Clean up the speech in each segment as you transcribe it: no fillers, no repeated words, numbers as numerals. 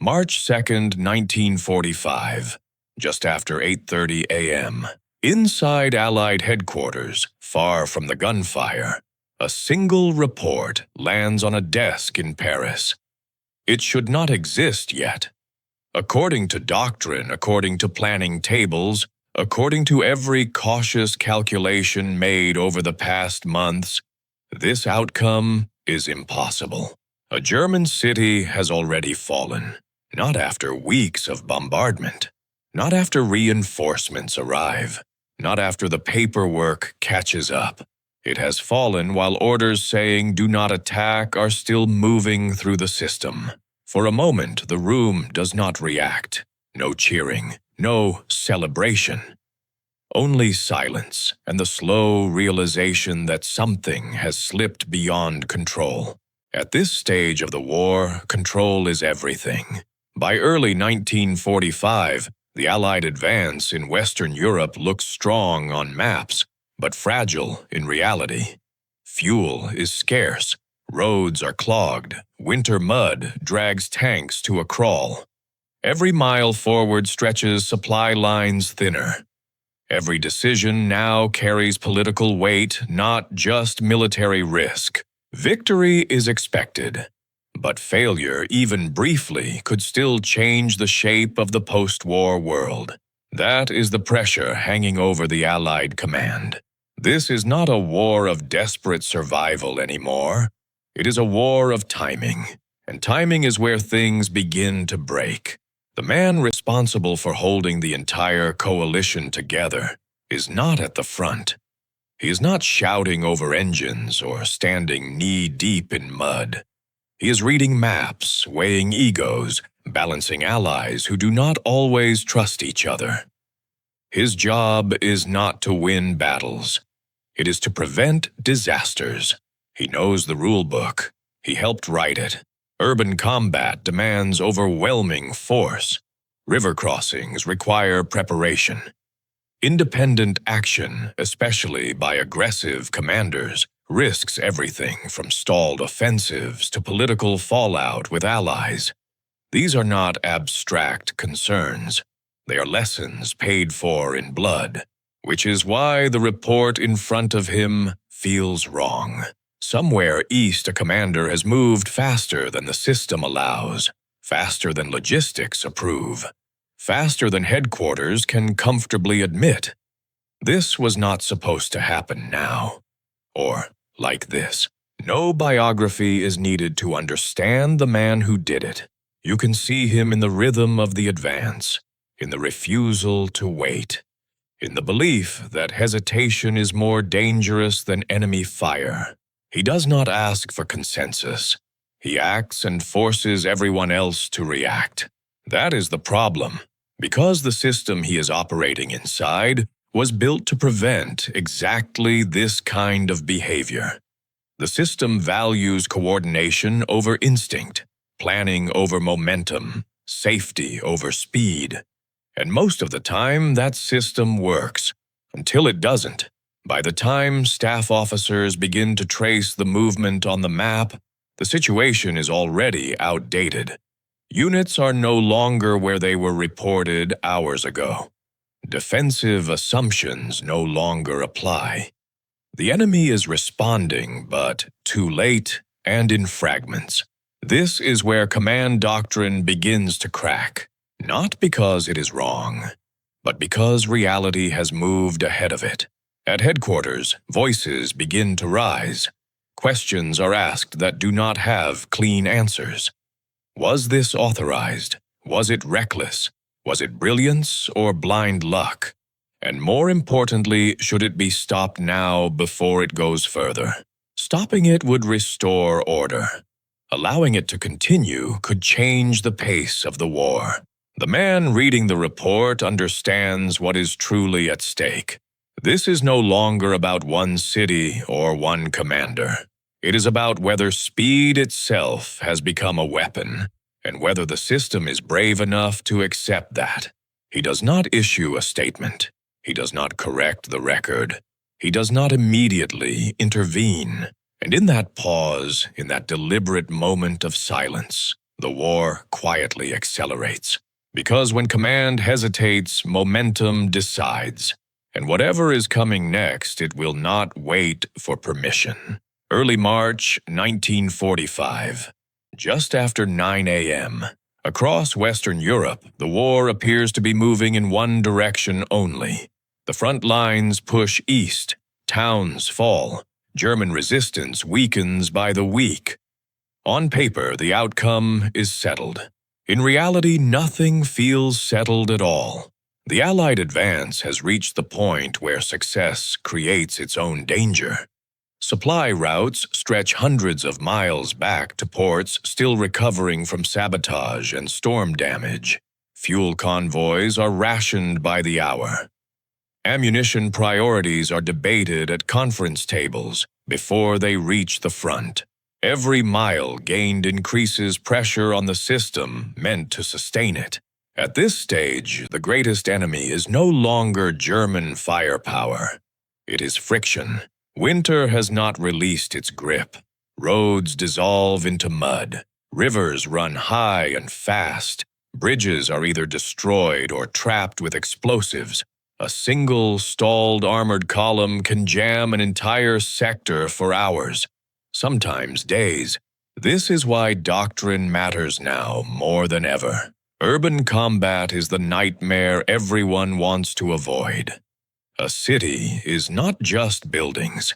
March 2nd, 1945, just after 8:30 a.m. Inside Allied headquarters, far from the gunfire, a single report lands on a desk in Paris. It should not exist yet. According to doctrine, according to planning tables, according to every cautious calculation made over the past months, this outcome is impossible. A German city has already fallen, not after weeks of bombardment, not after reinforcements arrive, not after the paperwork catches up. It has fallen while orders saying "do not attack" are still moving through the system. For a moment, the room does not react. No cheering, no celebration. Only silence and the slow realization that something has slipped beyond control. At this stage of the war, control is everything. By early 1945, the Allied advance in Western Europe looks strong on maps, but fragile in reality. Fuel is scarce, roads are clogged, winter mud drags tanks to a crawl. Every mile forward stretches supply lines thinner. Every decision now carries political weight, not just military risk. Victory is expected, but failure, even briefly, could still change the shape of the post-war world. That is the pressure hanging over the Allied command. This is not a war of desperate survival anymore. It is a war of timing, and timing is where things begin to break. The man responsible for holding the entire coalition together is not at the front. He is not shouting over engines or standing knee-deep in mud. He is reading maps, weighing egos, balancing allies who do not always trust each other. His job is not to win battles. It is to prevent disasters. He knows the rule book. He helped write it. Urban combat demands overwhelming force. River crossings require preparation. Independent action, especially by aggressive commanders, risks everything from stalled offensives to political fallout with allies. These are not abstract concerns. They are lessons paid for in blood, which is why the report in front of him feels wrong. Somewhere east, a commander has moved faster than the system allows, faster than logistics approve, faster than headquarters can comfortably admit. This was not supposed to happen now. Or like this. No biography is needed to understand the man who did it. You can see him in the rhythm of the advance, in the refusal to wait, in the belief that hesitation is more dangerous than enemy fire. He does not ask for consensus. He acts and forces everyone else to react. That is the problem, because the system he is operating inside was built to prevent exactly this kind of behavior. The system values coordination over instinct, planning over momentum, safety over speed. And most of the time, that system works, until it doesn't. By the time staff officers begin to trace the movement on the map, the situation is already outdated. Units are no longer where they were reported hours ago. Defensive assumptions no longer apply. The enemy is responding, but too late and in fragments. This is where command doctrine begins to crack, not because it is wrong, but because reality has moved ahead of it. At headquarters, voices begin to rise. Questions are asked that do not have clean answers. Was this authorized? Was it reckless? Was it brilliance or blind luck? And more importantly, should it be stopped now before it goes further? Stopping it would restore order. Allowing it to continue could change the pace of the war. The man reading the report understands what is truly at stake. This is no longer about one city or one commander. It is about whether speed itself has become a weapon, and whether the system is brave enough to accept that. He does not issue a statement. He does not correct the record. He does not immediately intervene. And in that pause, in that deliberate moment of silence, The war quietly accelerates. Because when command hesitates, momentum decides. And whatever is coming next, it will not wait for permission. Early March 1945. Just after 9 a.m., across Western Europe, the war appears to be moving in one direction only. The front lines push east, towns fall, German resistance weakens by the week. On paper, the outcome is settled. In reality, nothing feels settled at all. The Allied advance has reached the point where success creates its own danger. Supply routes stretch hundreds of miles back to ports still recovering from sabotage and storm damage. Fuel convoys are rationed by the hour. Ammunition priorities are debated at conference tables before they reach the front. Every mile gained increases pressure on the system meant to sustain it. At this stage, the greatest enemy is no longer German firepower. It is friction. Winter has not released its grip. Roads dissolve into mud. Rivers run high and fast. Bridges are either destroyed or trapped with explosives. A single stalled armored column can jam an entire sector for hours, sometimes days. This is why doctrine matters now more than ever. Urban combat is the nightmare everyone wants to avoid. A city is not just buildings.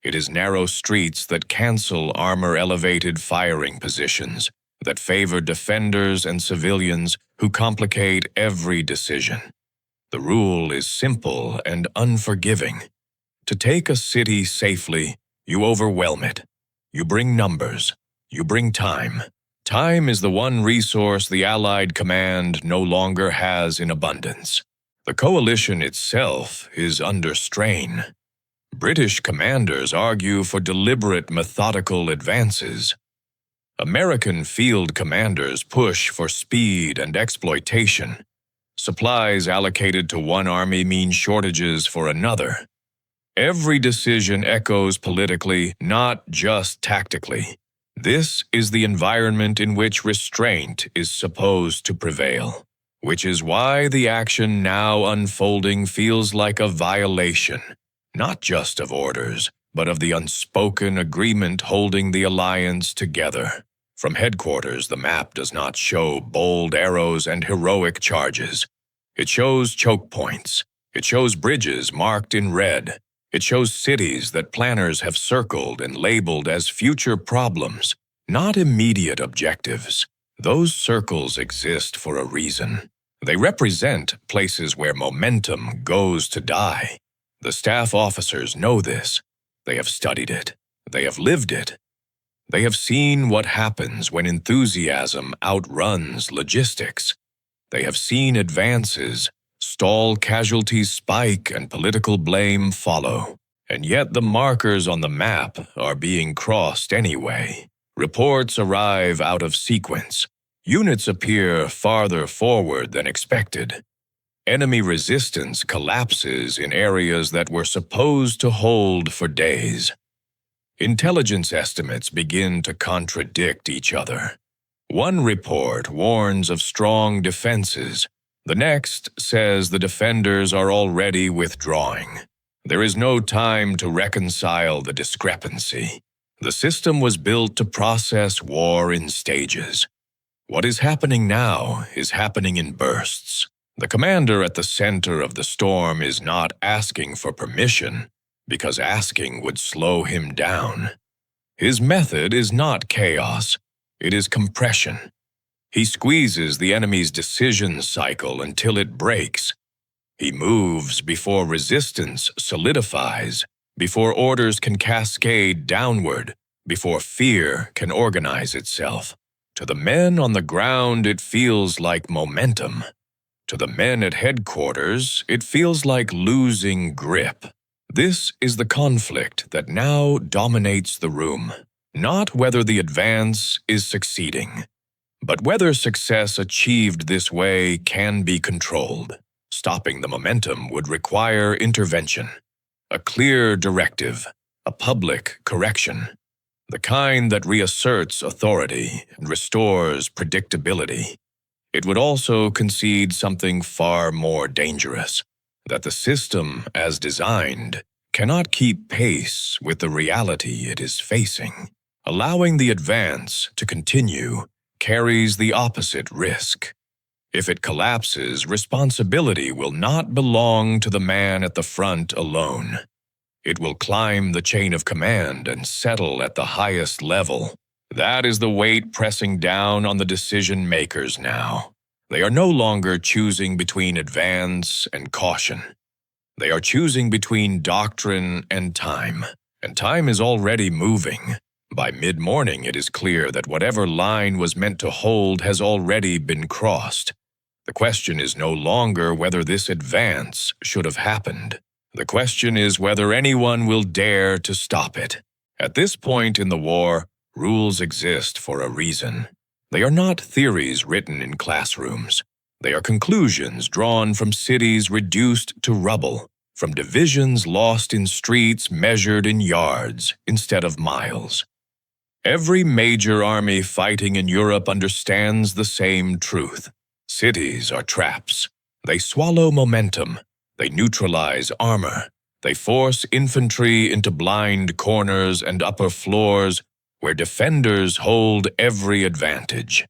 It is narrow streets that cancel armor-elevated firing positions, that favor defenders and civilians who complicate every decision. The rule is simple and unforgiving. To take a city safely, you overwhelm it. You bring numbers. You bring time. Time is the one resource the Allied command no longer has in abundance. The coalition itself is under strain. British commanders argue for deliberate, methodical advances. American field commanders push for speed and exploitation. Supplies allocated to one army mean shortages for another. Every decision echoes politically, not just tactically. This is the environment in which restraint is supposed to prevail, which is why the action now unfolding feels like a violation, not just of orders, but of the unspoken agreement holding the alliance together. From headquarters, the map does not show bold arrows and heroic charges. It shows choke points. It shows bridges marked in red. It shows cities that planners have circled and labeled as future problems, not immediate objectives. Those circles exist for a reason. They represent places where momentum goes to die. The staff officers know this. They have studied it. They have lived it. They have seen what happens when enthusiasm outruns logistics. They have seen advances stall, casualties spike, and political blame follow. And yet the markers on the map are being crossed anyway. Reports arrive out of sequence. Units appear farther forward than expected. Enemy resistance collapses in areas that were supposed to hold for days. Intelligence estimates begin to contradict each other. One report warns of strong defenses. The next says the defenders are already withdrawing. There is no time to reconcile the discrepancy. The system was built to process war in stages. What is happening now is happening in bursts. The commander at the center of the storm is not asking for permission, because asking would slow him down. His method is not chaos, it is compression. He squeezes the enemy's decision cycle until it breaks. He moves before resistance solidifies, before orders can cascade downward, before fear can organize itself. To the men on the ground, it feels like momentum. To the men at headquarters, it feels like losing grip. This is the conflict that now dominates the room. Not whether the advance is succeeding, but whether success achieved this way can be controlled. Stopping the momentum would require intervention, a clear directive, a public correction. the kind that reasserts authority and restores predictability. It would also concede something far more dangerous, that the system, as designed, cannot keep pace with the reality it is facing. Allowing the advance to continue carries the opposite risk. If it collapses, responsibility will not belong to the man at the front alone. It will climb the chain of command and settle at the highest level. That is the weight pressing down on the decision makers now. They are no longer choosing between advance and caution. They are choosing between doctrine and time is already moving. By mid-morning, it is clear that whatever line was meant to hold has already been crossed. The question is no longer whether this advance should have happened. The question is whether anyone will dare to stop it. At this point in the war, rules exist for a reason. They are not theories written in classrooms. They are conclusions drawn from cities reduced to rubble, from divisions lost in streets measured in yards instead of miles. Every major army fighting in Europe understands the same truth. Cities are traps. They swallow momentum. They neutralize armor. They force infantry into blind corners and upper floors where defenders hold every advantage.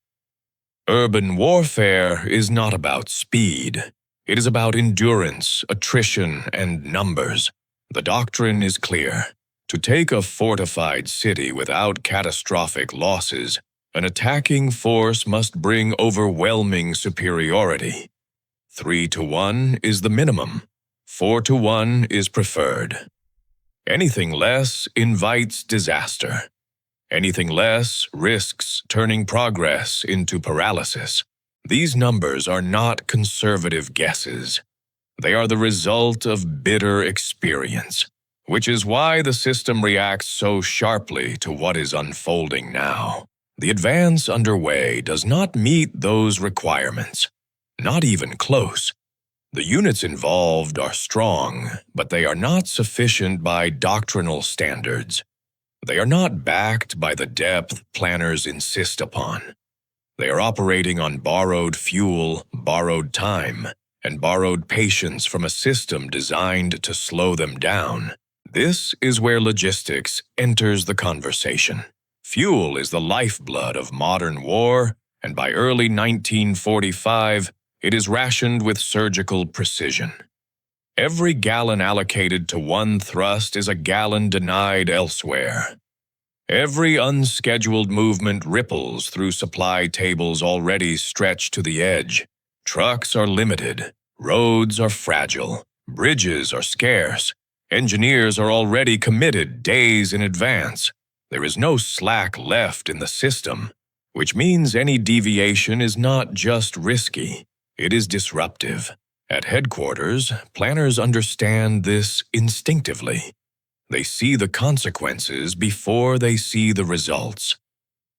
Urban warfare is not about speed. It is about endurance, attrition, and numbers. The doctrine is clear. To take a fortified city without catastrophic losses, an attacking force must bring overwhelming superiority. 3-1 is the minimum. 4-1 is preferred. Anything less invites disaster. Anything less risks turning progress into paralysis. These numbers are not conservative guesses. They are the result of bitter experience, which is why the system reacts so sharply to what is unfolding now. The advance underway does not meet those requirements, not even close. The units involved are strong, but they are not sufficient by doctrinal standards. They are not backed by the depth planners insist upon. They are operating on borrowed fuel, borrowed time, and borrowed patience from a system designed to slow them down. This is where logistics enters the conversation. Fuel is the lifeblood of modern war, and by early 1945, it is rationed with surgical precision. Every gallon allocated to one thrust is a gallon denied elsewhere. Every unscheduled movement ripples through supply tables already stretched to the edge. Trucks are limited, roads are fragile, bridges are scarce, engineers are already committed days in advance. There is no slack left in the system, which means any deviation is not just risky, it is disruptive. At headquarters, planners understand this instinctively. They see the consequences before they see the results.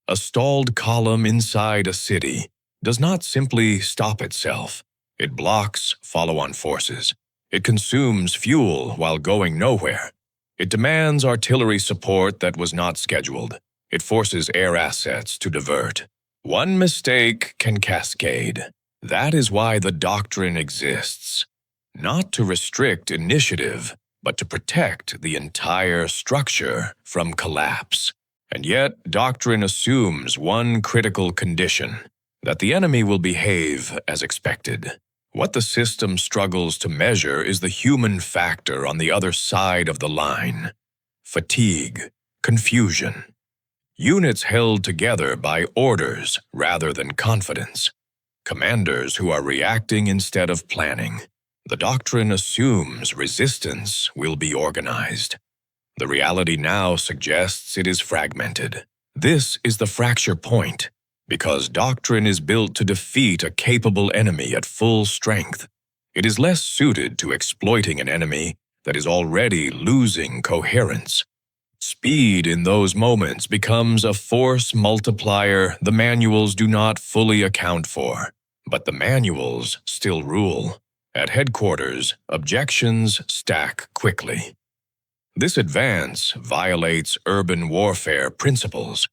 A stalled column inside a city does not simply stop itself. It blocks follow-on forces. It consumes fuel while going nowhere. It demands artillery support that was not scheduled. It forces air assets to divert. One mistake can cascade. That is why the doctrine exists. Not to restrict initiative, but to protect the entire structure from collapse. And yet, doctrine assumes one critical condition, that the enemy will behave as expected. What the system struggles to measure is the human factor on the other side of the line. Fatigue, confusion. Units held together by orders rather than confidence. Commanders who are reacting instead of planning. The doctrine assumes resistance will be organized. The reality now suggests it is fragmented. This is the fracture point, because doctrine is built to defeat a capable enemy at full strength. It is less suited to exploiting an enemy that is already losing coherence. Speed in those moments becomes a force multiplier the manuals do not fully account for, but the manuals still rule. At headquarters, objections stack quickly. This advance violates urban warfare principles.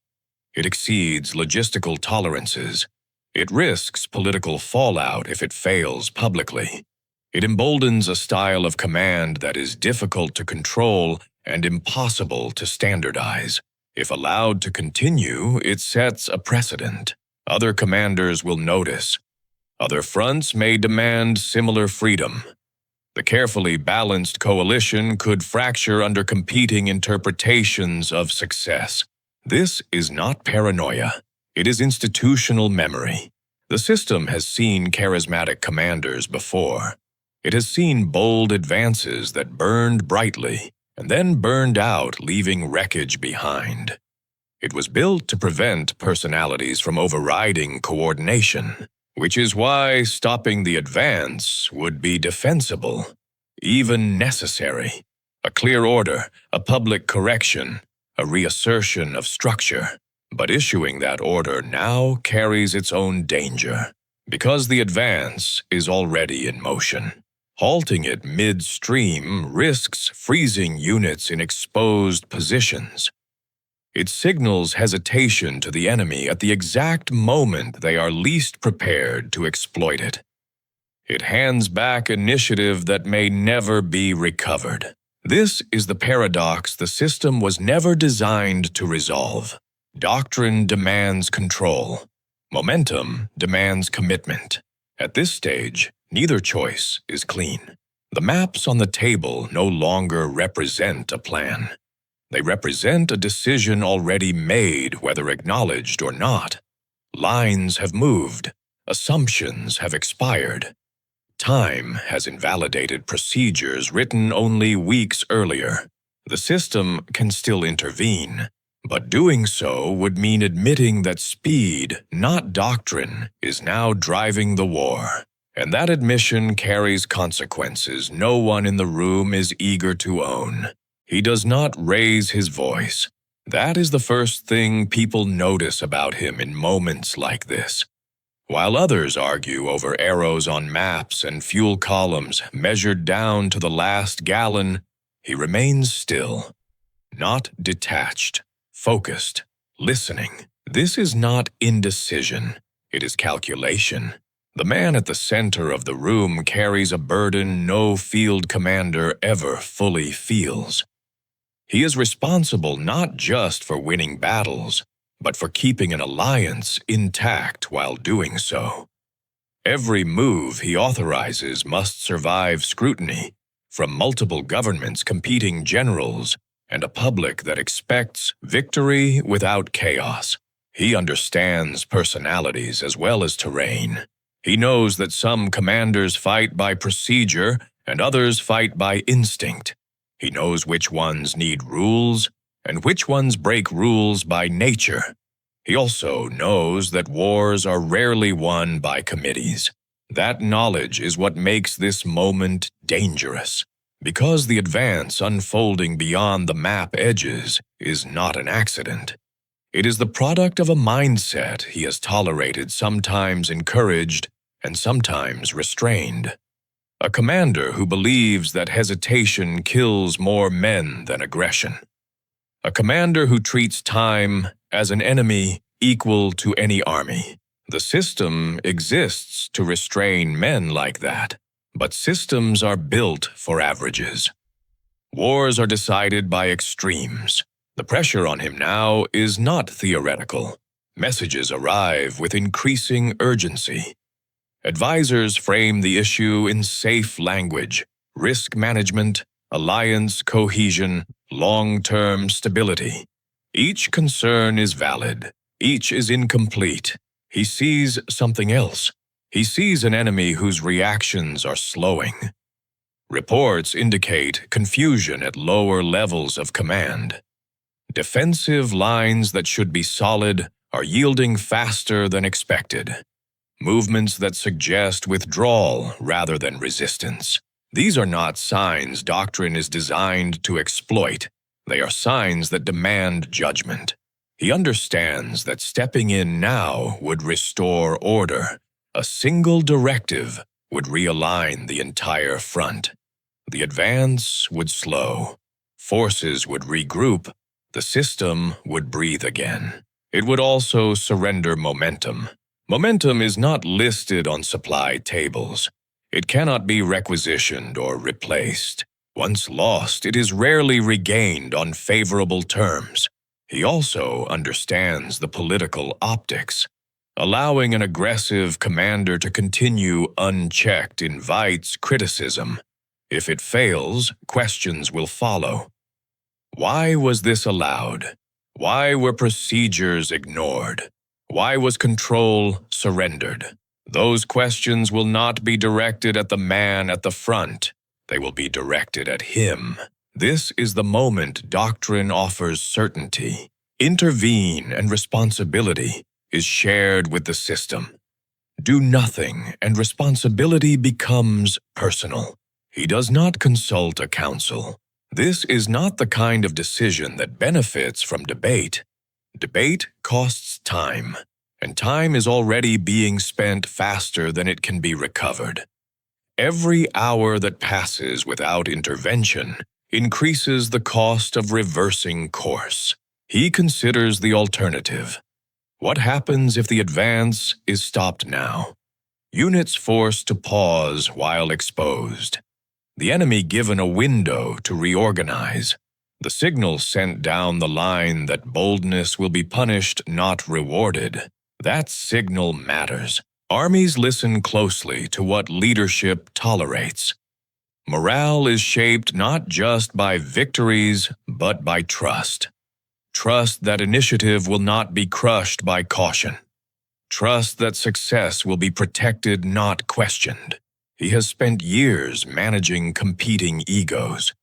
It exceeds logistical tolerances. It risks political fallout if it fails publicly. It emboldens a style of command that is difficult to control and impossible to standardize. If allowed to continue, it sets a precedent. Other commanders will notice. Other fronts may demand similar freedom. The carefully balanced coalition could fracture under competing interpretations of success. This is not paranoia. It is institutional memory. The system has seen charismatic commanders before. It has seen bold advances that burned brightly and then burned out, leaving wreckage behind. It was built to prevent personalities from overriding coordination, which is why stopping the advance would be defensible, even necessary. A clear order, a public correction, a reassertion of structure. But issuing that order now carries its own danger, because the advance is already in motion. Halting it midstream risks freezing units in exposed positions. It signals hesitation to the enemy at the exact moment they are least prepared to exploit it. It hands back initiative that may never be recovered. This is the paradox the system was never designed to resolve. Doctrine demands control. Momentum demands commitment. At this stage, neither choice is clean. The maps on the table no longer represent a plan. They represent a decision already made, whether acknowledged or not. Lines have moved. Assumptions have expired. Time has invalidated procedures written only weeks earlier. The system can still intervene, but doing so would mean admitting that speed, not doctrine, is now driving the war. And that admission carries consequences no one in the room is eager to own. He does not raise his voice. That is the first thing people notice about him in moments like this. While others argue over arrows on maps and fuel columns measured down to the last gallon, he remains still, not detached, focused, listening. This is not indecision, it is calculation. The man at the center of the room carries a burden no field commander ever fully feels. He is responsible not just for winning battles, but for keeping an alliance intact while doing so. Every move he authorizes must survive scrutiny from multiple governments, competing generals, and a public that expects victory without chaos. He understands personalities as well as terrain. He knows that some commanders fight by procedure and others fight by instinct. He knows which ones need rules and which ones break rules by nature. He also knows that wars are rarely won by committees. That knowledge is what makes this moment dangerous, because the advance unfolding beyond the map edges is not an accident. It is the product of a mindset he has tolerated, sometimes encouraged, and sometimes restrained. A commander who believes that hesitation kills more men than aggression. A commander who treats time as an enemy equal to any army. The system exists to restrain men like that, but systems are built for averages. Wars are decided by extremes. The pressure on him now is not theoretical. Messages arrive with increasing urgency. Advisors frame the issue in safe language: risk management, alliance cohesion, long-term stability. Each concern is valid. Each is incomplete. He sees something else. He sees an enemy whose reactions are slowing. Reports indicate confusion at lower levels of command. Defensive lines that should be solid are yielding faster than expected. Movements that suggest withdrawal rather than resistance. These are not signs doctrine is designed to exploit. They are signs that demand judgment. He understands that stepping in now would restore order. A single directive would realign the entire front. The advance would slow. forces would regroup, the system would breathe again. It would also surrender momentum. Momentum is not listed on supply tables. It cannot be requisitioned or replaced. Once lost, it is rarely regained on favorable terms. He also understands the political optics. Allowing an aggressive commander to continue unchecked invites criticism. If it fails, questions will follow. Why was this allowed? Why were procedures ignored? Why was control surrendered? Those questions will not be directed at the man at the front. They will be directed at him. This is the moment doctrine offers certainty. Intervene, and responsibility is shared with the system. Do nothing, and responsibility becomes personal. He does not consult a council. This is not the kind of decision that benefits from debate. Debate costs time, and time is already being spent faster than it can be recovered. Every hour that passes without intervention increases the cost of reversing course. He considers the alternative. What happens if the advance is stopped now? Units forced to pause while exposed. The enemy given a window to reorganize. The signal sent down the line that boldness will be punished, not rewarded. That signal matters. Armies listen closely to what leadership tolerates. Morale is shaped not just by victories, but by trust. Trust that initiative will not be crushed by caution. Trust that success will be protected, not questioned. He has spent years managing competing egos.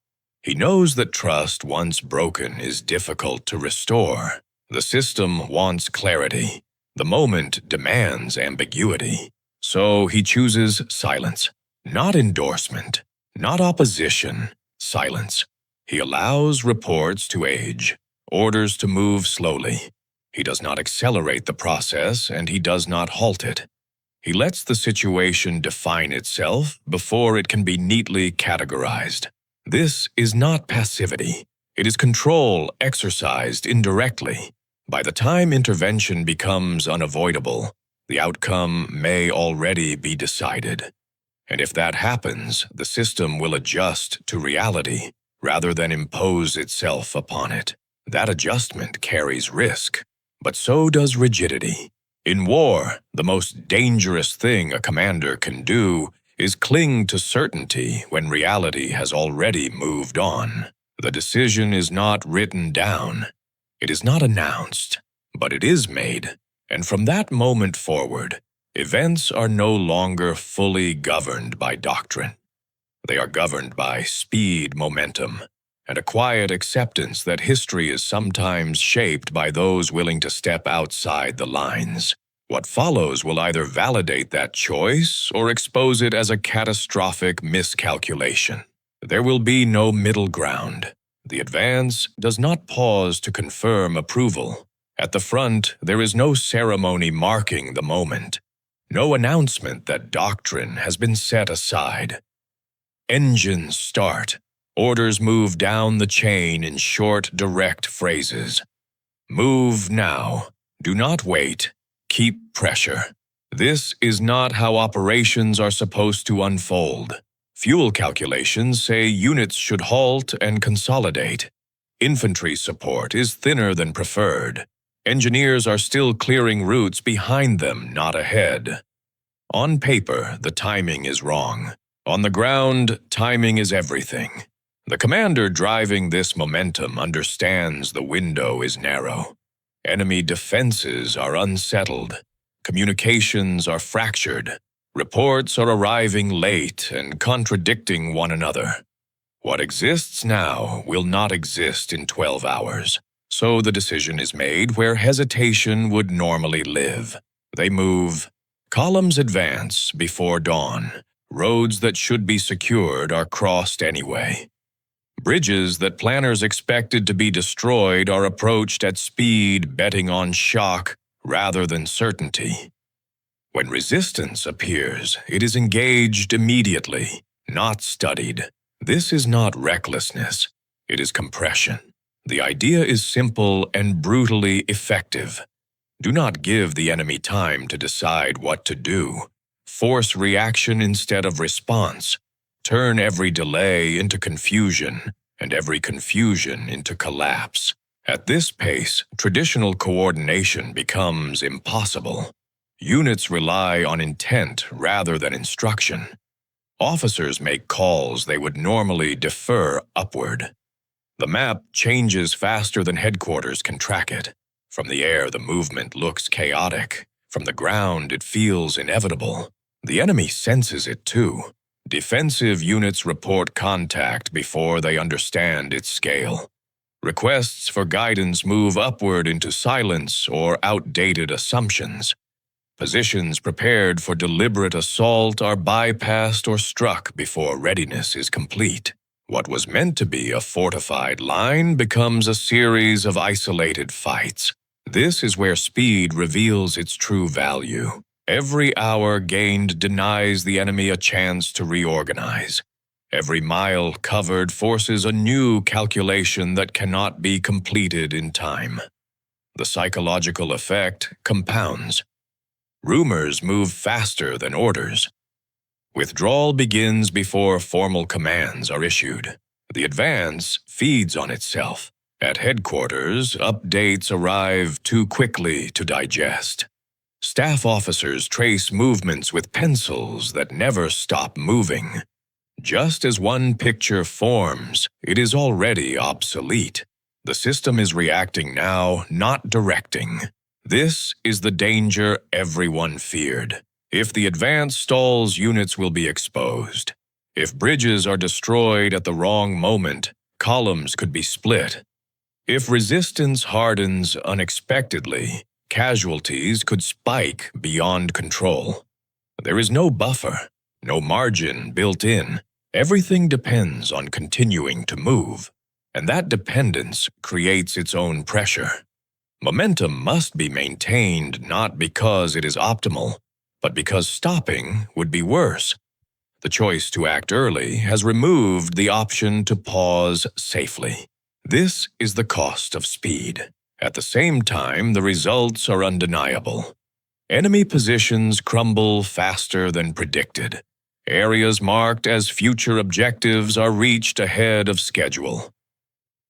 He knows that trust, once broken, is difficult to restore. The system wants clarity. The moment demands ambiguity. So he chooses silence. Not endorsement, not opposition, silence. He allows reports to age, orders to move slowly. He does not accelerate the process, and he does not halt it. He lets the situation define itself before it can be neatly categorized. This is not passivity. It is control exercised indirectly. By the time intervention becomes unavoidable, the outcome may already be decided. And if that happens, the system will adjust to reality rather than impose itself upon it. That adjustment carries risk, but so does rigidity. In war, the most dangerous thing a commander can do is cling to certainty when reality has already moved on. The decision is not written down. It is not announced, but it is made. And from that moment forward, events are no longer fully governed by doctrine. They are governed by speed, momentum, and a quiet acceptance that history is sometimes shaped by those willing to step outside the lines. What follows will either validate that choice or expose it as a catastrophic miscalculation. There will be no middle ground. The advance does not pause to confirm approval. At the front, there is no ceremony marking the moment, no announcement that doctrine has been set aside. Engines start. Orders move down the chain in short, direct phrases. Move now. Do not wait. Keep pressure. This is not how operations are supposed to unfold. Fuel calculations say units should halt and consolidate. Infantry support is thinner than preferred. Engineers are still clearing routes behind them, not ahead. On paper, the timing is wrong. On the ground, timing is everything. The commander driving this momentum understands the window is narrow. Enemy defenses are unsettled. Communications are fractured. Reports are arriving late and contradicting one another. What exists now will not exist in 12 hours. So the decision is made where hesitation would normally live. They move. Columns advance before dawn. Roads that should be secured are crossed anyway. Bridges that planners expected to be destroyed are approached at speed, betting on shock rather than certainty. When resistance appears, it is engaged immediately, not studied. This is not recklessness. It is compression. The idea is simple and brutally effective. Do not give the enemy time to decide what to do. Force reaction instead of response. Turn every delay into confusion, and every confusion into collapse. At this pace, traditional coordination becomes impossible. Units rely on intent rather than instruction. Officers make calls they would normally defer upward. The map changes faster than headquarters can track it. From the air, the movement looks chaotic. From the ground, it feels inevitable. The enemy senses it too. Defensive units report contact before they understand its scale. Requests for guidance move upward into silence or outdated assumptions. Positions prepared for deliberate assault are bypassed or struck before readiness is complete. What was meant to be a fortified line becomes a series of isolated fights. This is where speed reveals its true value. Every hour gained denies the enemy a chance to reorganize. Every mile covered forces a new calculation that cannot be completed in time. The psychological effect compounds. Rumors move faster than orders. Withdrawal begins before formal commands are issued. The advance feeds on itself. At headquarters, updates arrive too quickly to digest. Staff officers trace movements with pencils that never stop moving. Just as one picture forms, it is already obsolete. The system is reacting now, not directing. This is the danger everyone feared. If the advance stalls, units will be exposed. If bridges are destroyed at the wrong moment, columns could be split. If resistance hardens unexpectedly, casualties could spike beyond control. There is no buffer, no margin built in. Everything depends on continuing to move, and that dependence creates its own pressure. Momentum must be maintained not because it is optimal, but because stopping would be worse. The choice to act early has removed the option to pause safely. This is the cost of speed. At the same time, the results are undeniable. Enemy positions crumble faster than predicted. Areas marked as future objectives are reached ahead of schedule.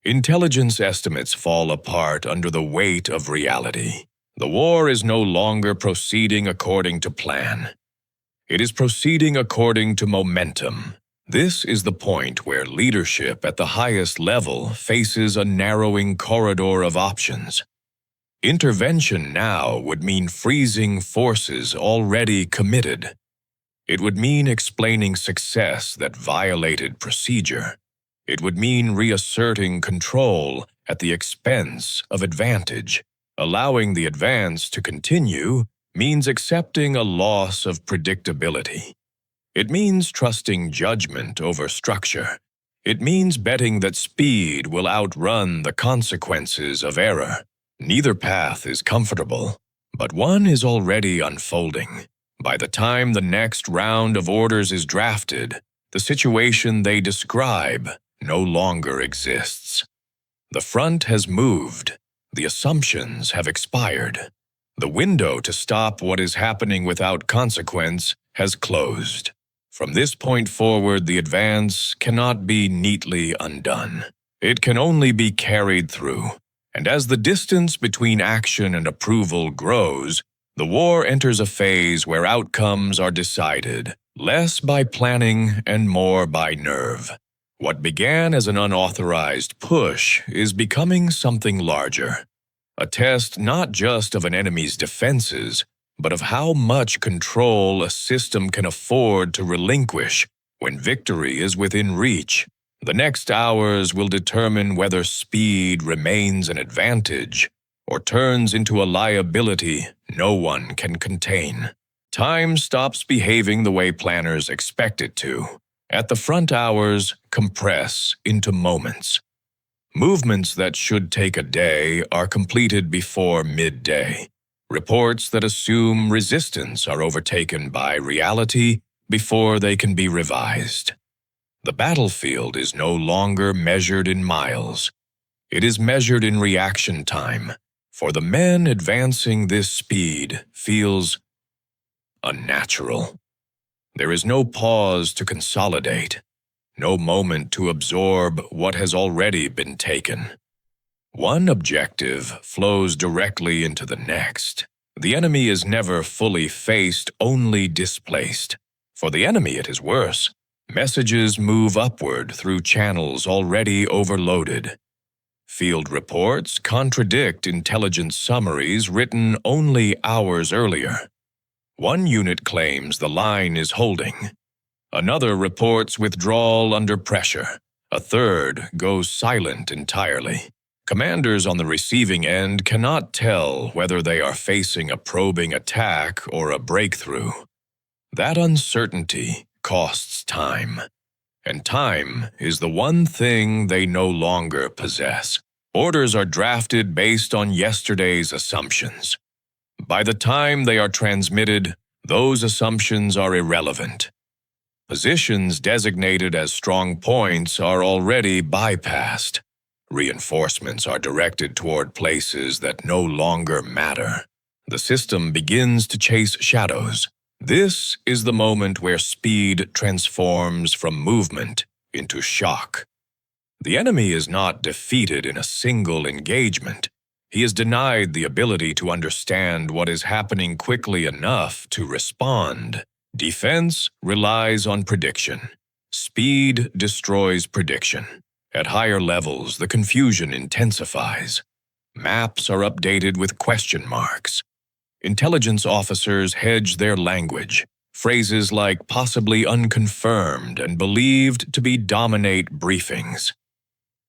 Intelligence estimates fall apart under the weight of reality. The war is no longer proceeding according to plan. It is proceeding according to momentum. This is the point where leadership at the highest level faces a narrowing corridor of options. Intervention now would mean freezing forces already committed. It would mean explaining success that violated procedure. It would mean reasserting control at the expense of advantage. Allowing the advance to continue means accepting a loss of predictability. It means trusting judgment over structure. It means betting that speed will outrun the consequences of error. Neither path is comfortable, but one is already unfolding. By the time the next round of orders is drafted, the situation they describe no longer exists. The front has moved. The assumptions have expired. The window to stop what is happening without consequence has closed. From this point forward, the advance cannot be neatly undone. It can only be carried through. And as the distance between action and approval grows, the war enters a phase where outcomes are decided, less by planning and more by nerve. What began as an unauthorized push is becoming something larger. A test not just of an enemy's defenses, but of how much control a system can afford to relinquish when victory is within reach. The next hours will determine whether speed remains an advantage or turns into a liability no one can contain. Time stops behaving the way planners expect it to. At the front, hours compress into moments. Movements that should take a day are completed before midday. Reports that assume resistance are overtaken by reality before they can be revised. The battlefield is no longer measured in miles. It is measured in reaction time. For the men advancing this speed feels unnatural. There is no pause to consolidate, no moment to absorb what has already been taken. One objective flows directly into the next. The enemy is never fully faced, only displaced. For the enemy, it is worse. Messages move upward through channels already overloaded. Field reports contradict intelligence summaries written only hours earlier. One unit claims the line is holding. Another reports withdrawal under pressure. A third goes silent entirely. Commanders on the receiving end cannot tell whether they are facing a probing attack or a breakthrough. That uncertainty costs time. And time is the one thing they no longer possess. Orders are drafted based on yesterday's assumptions. By the time they are transmitted, those assumptions are irrelevant. Positions designated as strong points are already bypassed. Reinforcements are directed toward places that no longer matter. The system begins to chase shadows. This is the moment where speed transforms from movement into shock. The enemy is not defeated in a single engagement. He is denied the ability to understand what is happening quickly enough to respond. Defense relies on prediction. Speed destroys prediction. At higher levels, the confusion intensifies. Maps are updated with question marks. Intelligence officers hedge their language. Phrases like possibly unconfirmed and believed to be dominate briefings.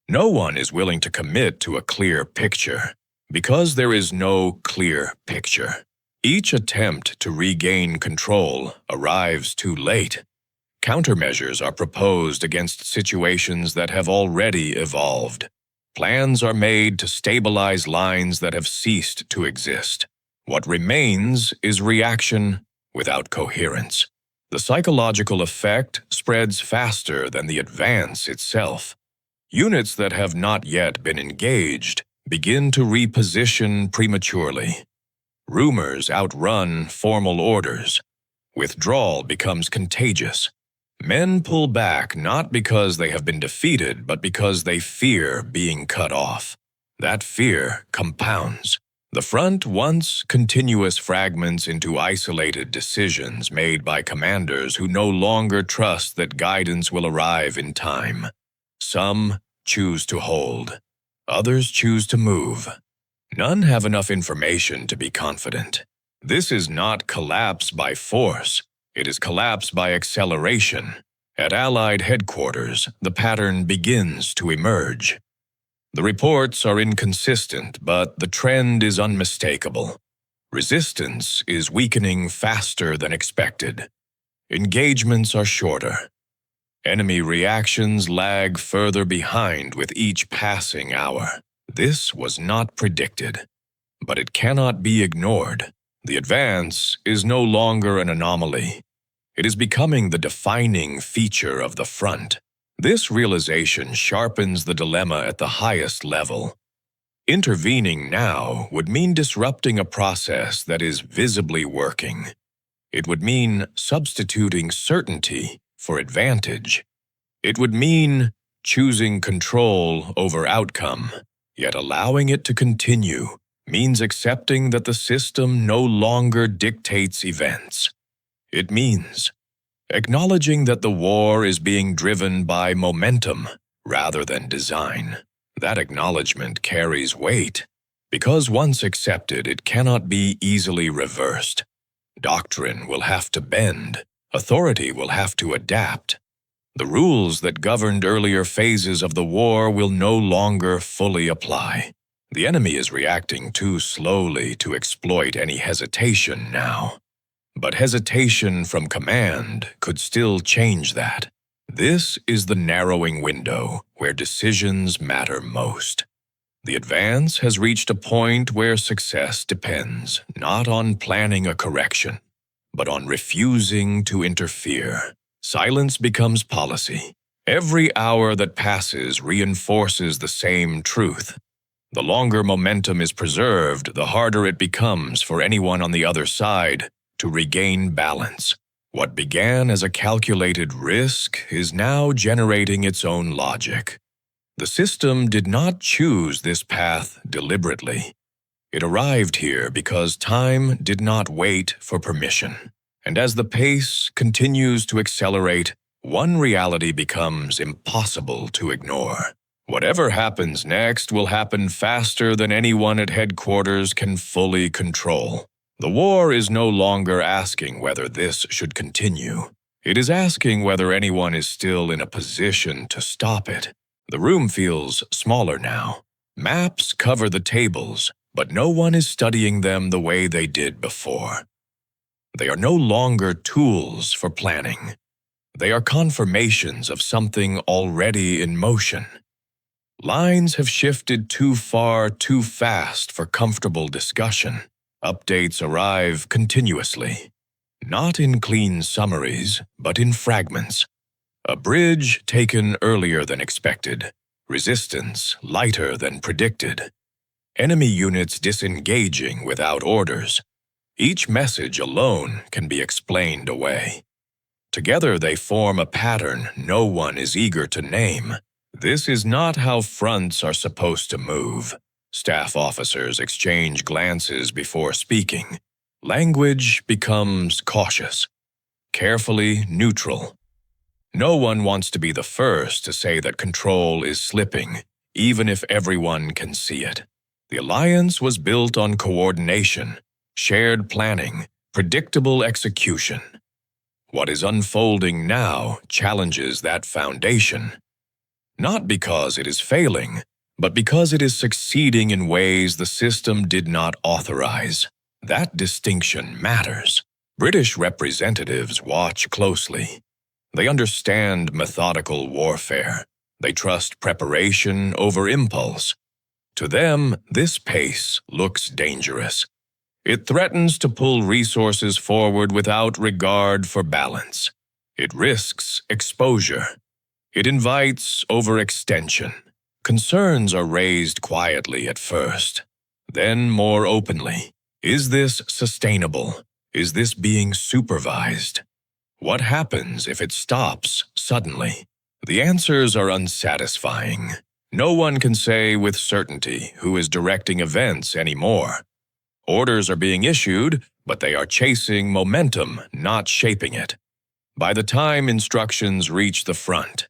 No one is willing to commit to a clear picture, because there is no clear picture. Each attempt to regain control arrives too late. Countermeasures are proposed against situations that have already evolved. Plans are made to stabilize lines that have ceased to exist. What remains is reaction without coherence. The psychological effect spreads faster than the advance itself. Units that have not yet been engaged begin to reposition prematurely. Rumors outrun formal orders. Withdrawal becomes contagious. Men pull back not because they have been defeated, but because they fear being cut off. That fear compounds. The front once continuous fragments into isolated decisions made by commanders who no longer trust that guidance will arrive in time. Some choose to hold. Others choose to move. None have enough information to be confident. This is not collapse by force. It is collapse by acceleration. At Allied headquarters, the pattern begins to emerge. The reports are inconsistent, but the trend is unmistakable. Resistance is weakening faster than expected. Engagements are shorter. Enemy reactions lag further behind with each passing hour. This was not predicted, but it cannot be ignored. The advance is no longer an anomaly. It is becoming the defining feature of the front. This realization sharpens the dilemma at the highest level. Intervening now would mean disrupting a process that is visibly working. It would mean substituting certainty for advantage. It would mean choosing control over outcome, yet allowing it to continue means accepting that the system no longer dictates events. It means acknowledging that the war is being driven by momentum rather than design. That acknowledgement carries weight, because once accepted, it cannot be easily reversed. Doctrine will have to bend. Authority will have to adapt. The rules that governed earlier phases of the war will no longer fully apply. The enemy is reacting too slowly to exploit any hesitation now. But hesitation from command could still change that. This is the narrowing window where decisions matter most. The advance has reached a point where success depends not on planning a correction, but on refusing to interfere. Silence becomes policy. Every hour that passes reinforces the same truth. The longer momentum is preserved, the harder it becomes for anyone on the other side to regain balance. What began as a calculated risk is now generating its own logic. The system did not choose this path deliberately. It arrived here because time did not wait for permission. And as the pace continues to accelerate, one reality becomes impossible to ignore. Whatever happens next will happen faster than anyone at headquarters can fully control. The war is no longer asking whether this should continue. It is asking whether anyone is still in a position to stop it. The room feels smaller now. Maps cover the tables, but no one is studying them the way they did before. They are no longer tools for planning. They are confirmations of something already in motion. Lines have shifted too far, too fast for comfortable discussion. Updates arrive continuously, not in clean summaries, but in fragments. A bridge taken earlier than expected, resistance lighter than predicted, enemy units disengaging without orders. Each message alone can be explained away. Together they form a pattern no one is eager to name. This is not how fronts are supposed to move. Staff officers exchange glances before speaking. Language becomes cautious, carefully neutral. No one wants to be the first to say that control is slipping, even if everyone can see it. The alliance was built on coordination, shared planning, predictable execution. What is unfolding now challenges that foundation. Not because it is failing, but because it is succeeding in ways the system did not authorize. That distinction matters. British representatives watch closely. They understand methodical warfare. They trust preparation over impulse. To them, this pace looks dangerous. It threatens to pull resources forward without regard for balance. It risks exposure. It invites overextension. Concerns are raised quietly at first, then more openly. Is this sustainable? Is this being supervised? What happens if it stops suddenly? The answers are unsatisfying. No one can say with certainty who is directing events anymore. Orders are being issued, but they are chasing momentum, not shaping it. By the time instructions reach the front,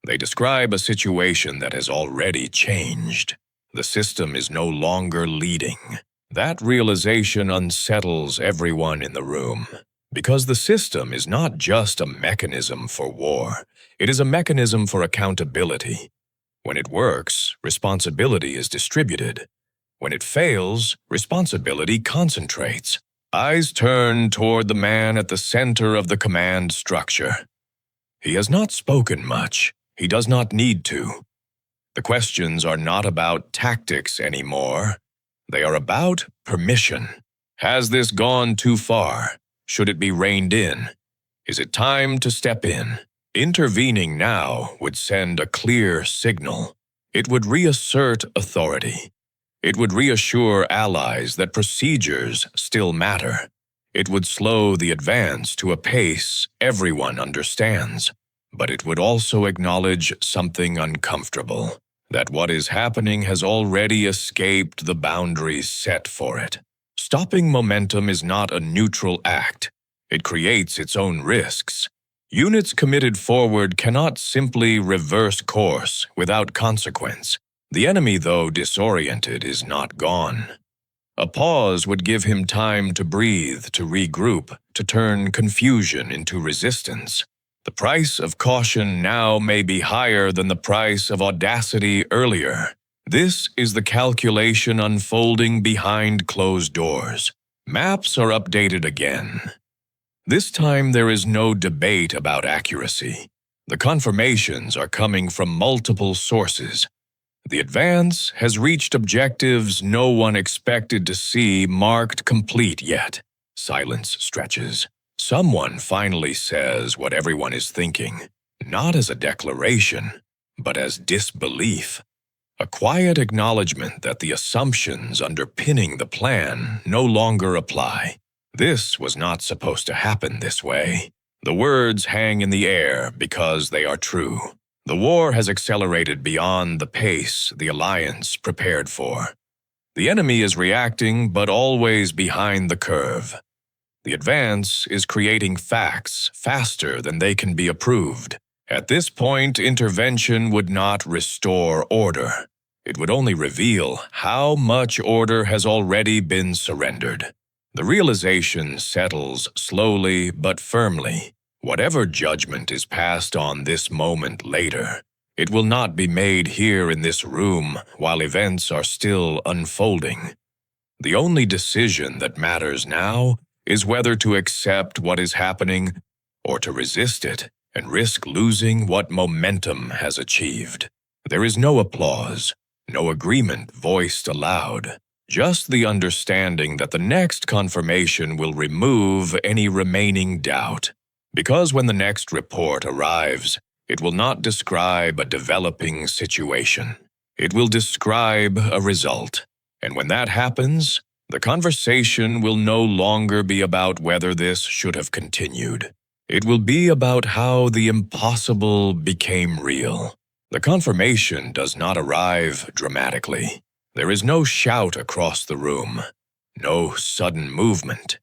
they describe a situation that has already changed. The system is no longer leading. That realization unsettles everyone in the room. Because the system is not just a mechanism for war, it is a mechanism for accountability. When it works, responsibility is distributed. When it fails, responsibility concentrates. Eyes turn toward the man at the center of the command structure. He has not spoken much. He does not need to. The questions are not about tactics anymore. They are about permission. Has this gone too far? Should it be reined in? Is it time to step in? Intervening now would send a clear signal. It would reassert authority. It would reassure allies that procedures still matter. It would slow the advance to a pace everyone understands. But it would also acknowledge something uncomfortable, that what is happening has already escaped the boundaries set for it. Stopping momentum is not a neutral act. It creates its own risks. Units committed forward cannot simply reverse course without consequence. The enemy, though disoriented, is not gone. A pause would give him time to breathe, to regroup, to turn confusion into resistance. The price of caution now may be higher than the price of audacity earlier. This is the calculation unfolding behind closed doors. Maps are updated again. This time there is no debate about accuracy. The confirmations are coming from multiple sources. The advance has reached objectives no one expected to see marked complete yet. Silence stretches. Someone finally says what everyone is thinking. not as a declaration, but as disbelief. A quiet acknowledgement that the assumptions underpinning the plan no longer apply. This was not supposed to happen this way. The words hang in the air because they are true. The war has accelerated beyond the pace the Alliance prepared for. The enemy is reacting, but always behind the curve. The advance is creating facts faster than they can be approved. At this point, intervention would not restore order. It would only reveal how much order has already been surrendered. The realization settles slowly but firmly. Whatever judgment is passed on this moment later, it will not be made here in this room while events are still unfolding. The only decision that matters now is whether to accept what is happening or to resist it and risk losing what momentum has achieved. There is no applause, no agreement voiced aloud, just the understanding that the next confirmation will remove any remaining doubt. Because when the next report arrives, it will not describe a developing situation. It will describe a result. And when that happens, the conversation will no longer be about whether this should have continued. It will be about how the impossible became real. The confirmation does not arrive dramatically. There is no shout across the room, no sudden movement.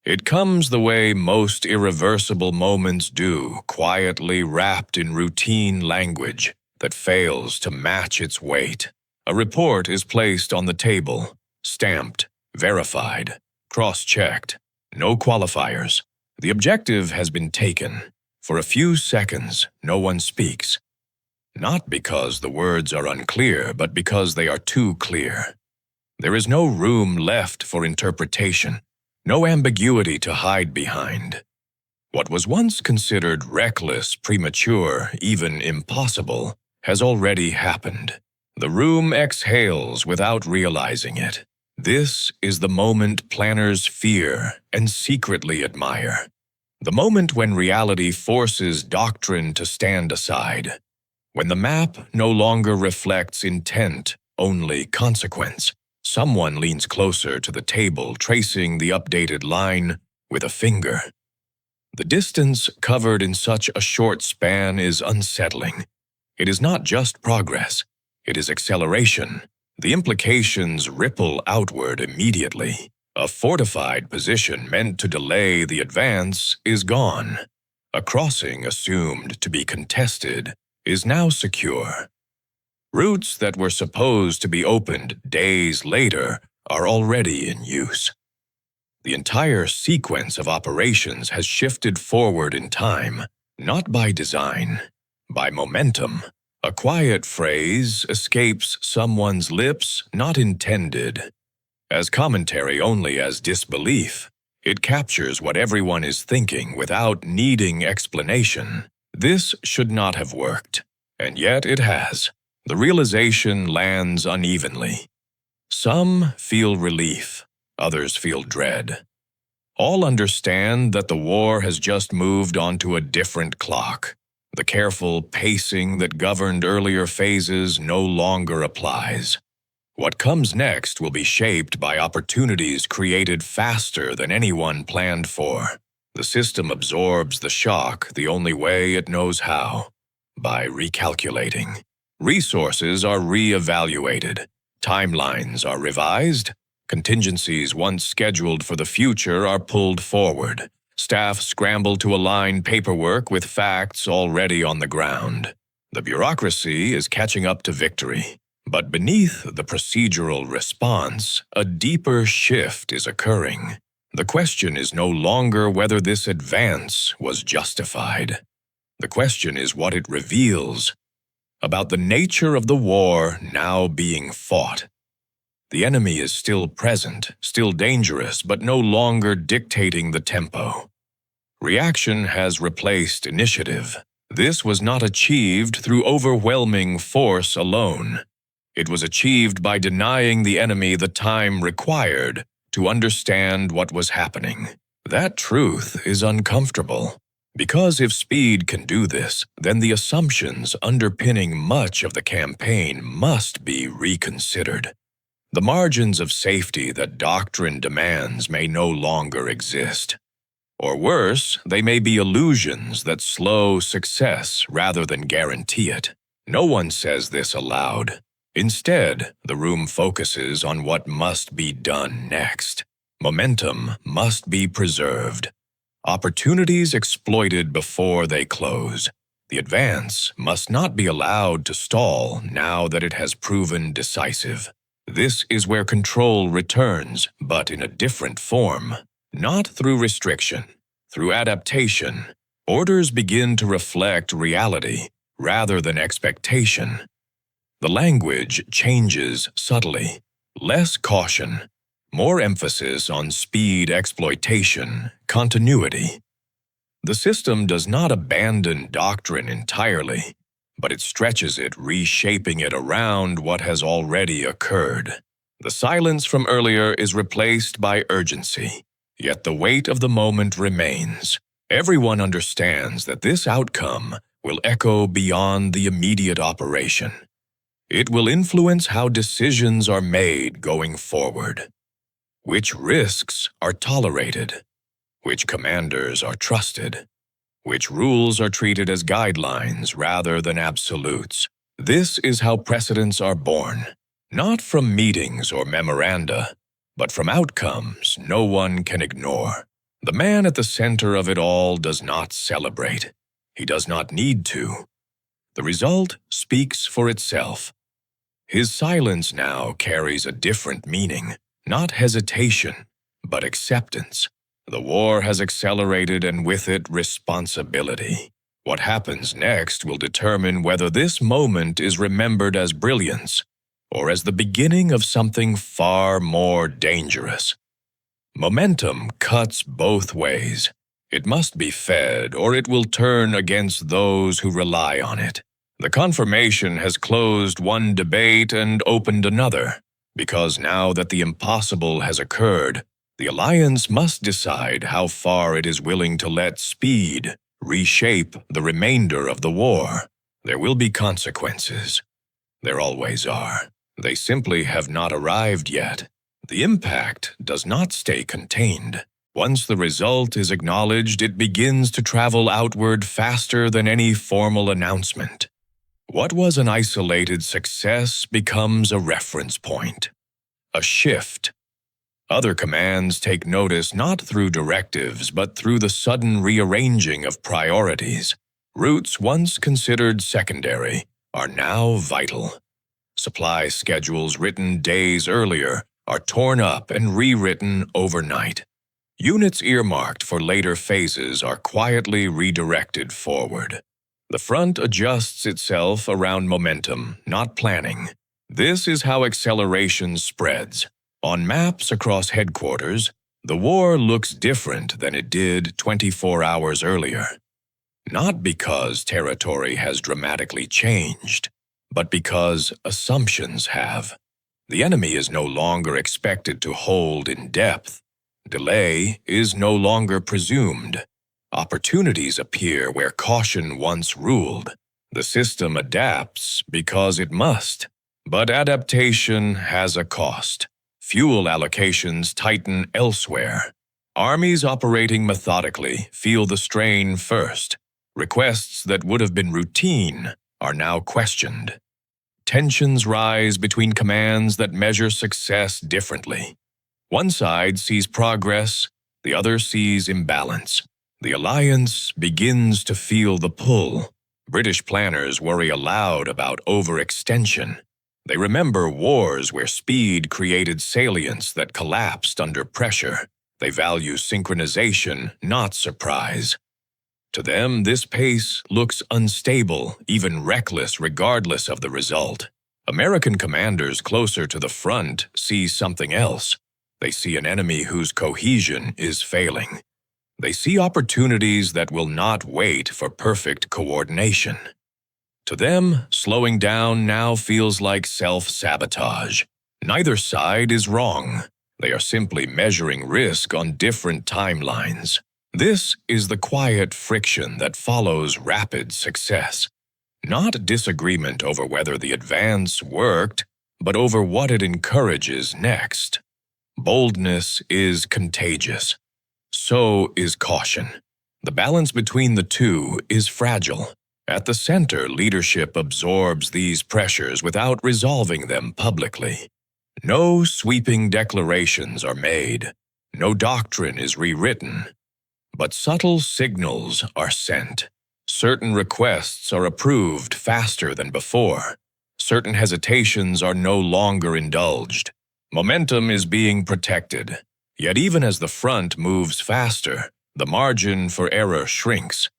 It comes the way most irreversible moments do, quietly wrapped in routine language that fails to match its weight. A report is placed on the table, stamped, verified, cross-checked, no qualifiers. The objective has been taken. For a few seconds, no one speaks. Not because the words are unclear, but because they are too clear. There is no room left for interpretation, no ambiguity to hide behind. What was once considered reckless, premature, even impossible, has already happened. The room exhales without realizing it. This is the moment planners fear and secretly admire. The moment when reality forces doctrine to stand aside. When the map no longer reflects intent, only consequence. Someone leans closer to the table, tracing the updated line with a finger. The distance covered in such a short span is unsettling. It is not just progress, it is acceleration. The implications ripple outward immediately. A fortified position meant to delay the advance is gone. A crossing assumed to be contested is now secure. Routes that were supposed to be opened days later are already in use. The entire sequence of operations has shifted forward in time, not by design, by momentum. A quiet phrase escapes someone's lips, not intended. As commentary only as disbelief, it captures what everyone is thinking without needing explanation. This should not have worked, and yet it has. The realization lands unevenly. Some feel relief, others feel dread. All understand that the war has just moved onto a different clock. The careful pacing that governed earlier phases no longer applies. What comes next will be shaped by opportunities created faster than anyone planned for. The system absorbs the shock the only way it knows how, by recalculating. Resources are re-evaluated. Timelines are revised. Contingencies once scheduled for the future are pulled forward. Staff scramble to align paperwork with facts already on the ground. The bureaucracy is catching up to victory. But beneath the procedural response, a deeper shift is occurring. The question is no longer whether this advance was justified. The question is what it reveals about the nature of the war now being fought. The enemy is still present, still dangerous, but no longer dictating the tempo. Reaction has replaced initiative. This was not achieved through overwhelming force alone. It was achieved by denying the enemy the time required to understand what was happening. That truth is uncomfortable. Because if speed can do this, then the assumptions underpinning much of the campaign must be reconsidered. The margins of safety that doctrine demands may no longer exist. Or worse, they may be illusions that slow success rather than guarantee it. No one says this aloud. Instead, the room focuses on what must be done next. Momentum must be preserved. Opportunities exploited before they close. The advance must not be allowed to stall now that it has proven decisive. This is where control returns, but in a different form. Not through restriction, through adaptation. Orders begin to reflect reality rather than expectation. The language changes subtly. Less caution, more emphasis on speed exploitation, continuity. The system does not abandon doctrine entirely, but it stretches it, reshaping it around what has already occurred. The silence from earlier is replaced by urgency, yet the weight of the moment remains. Everyone understands that this outcome will echo beyond the immediate operation. It will influence how decisions are made going forward. Which risks are tolerated? Which commanders are trusted? Which rules are treated as guidelines rather than absolutes? This is how precedents are born, not from meetings or memoranda, but from outcomes no one can ignore. The man at the center of it all does not celebrate. He does not need to. The result speaks for itself. His silence now carries a different meaning, not hesitation, but acceptance. The war has accelerated and with it responsibility. What happens next will determine whether this moment is remembered as brilliance or as the beginning of something far more dangerous. Momentum cuts both ways. It must be fed or it will turn against those who rely on it. The confirmation has closed one debate and opened another, because now that the impossible has occurred, the alliance must decide how far it is willing to let speed reshape the remainder of the war. There will be consequences. There always are. They simply have not arrived yet. The impact does not stay contained. Once the result is acknowledged, it begins to travel outward faster than any formal announcement. What was an isolated success becomes a reference point, a shift. Other commands take notice not through directives, but through the sudden rearranging of priorities. Routes once considered secondary are now vital. Supply schedules written days earlier are torn up and rewritten overnight. Units earmarked for later phases are quietly redirected forward. The front adjusts itself around momentum, not planning. This is how acceleration spreads. On maps across headquarters, the war looks different than it did 24 hours earlier. Not because territory has dramatically changed, but because assumptions have. The enemy is no longer expected to hold in depth. Delay is no longer presumed. Opportunities appear where caution once ruled. The system adapts because it must, but adaptation has a cost. Fuel allocations tighten elsewhere. Armies operating methodically feel the strain first. Requests that would have been routine are now questioned. Tensions rise between commands that measure success differently. One side sees progress, the other sees imbalance. The alliance begins to feel the pull. British planners worry aloud about overextension. They remember wars where speed created salience that collapsed under pressure. They value synchronization, not surprise. To them, this pace looks unstable, even reckless, regardless of the result. American commanders closer to the front see something else. They see an enemy whose cohesion is failing. They see opportunities that will not wait for perfect coordination. To them, slowing down now feels like self-sabotage. Neither side is wrong. They are simply measuring risk on different timelines. This is the quiet friction that follows rapid success. Not disagreement over whether the advance worked, but over what it encourages next. Boldness is contagious. So is caution. The balance between the two is fragile. At the center, leadership absorbs these pressures without resolving them publicly. No sweeping declarations are made. No doctrine is rewritten. But subtle signals are sent. Certain requests are approved faster than before. Certain hesitations are no longer indulged. Momentum is being protected. Yet even as the front moves faster, the margin for error shrinks.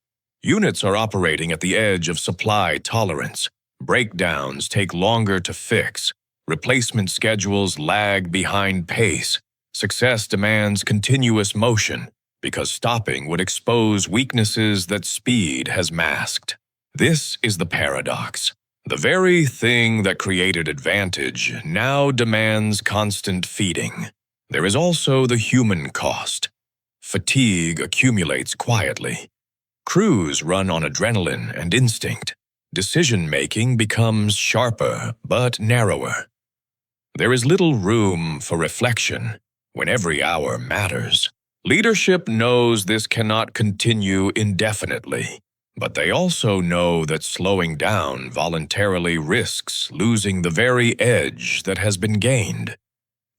Units are operating at the edge of supply tolerance. Breakdowns take longer to fix. Replacement schedules lag behind pace. Success demands continuous motion, because stopping would expose weaknesses that speed has masked. This is the paradox. The very thing that created advantage now demands constant feeding. There is also the human cost. Fatigue accumulates quietly. Crews run on adrenaline and instinct. Decision-making becomes sharper but narrower. There is little room for reflection when every hour matters. Leadership knows this cannot continue indefinitely, but they also know that slowing down voluntarily risks losing the very edge that has been gained.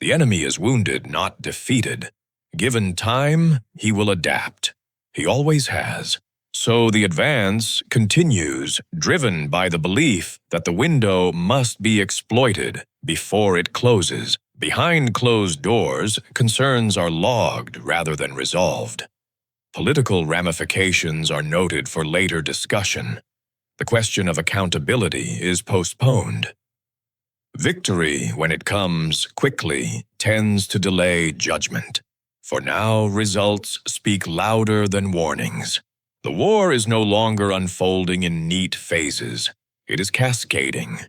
The enemy is wounded, not defeated. Given time, he will adapt. He always has. So the advance continues, driven by the belief that the window must be exploited before it closes. Behind closed doors, concerns are logged rather than resolved. Political ramifications are noted for later discussion. The question of accountability is postponed. Victory, when it comes quickly, tends to delay judgment. For now, results speak louder than warnings. The war is no longer unfolding in neat phases. It is cascading.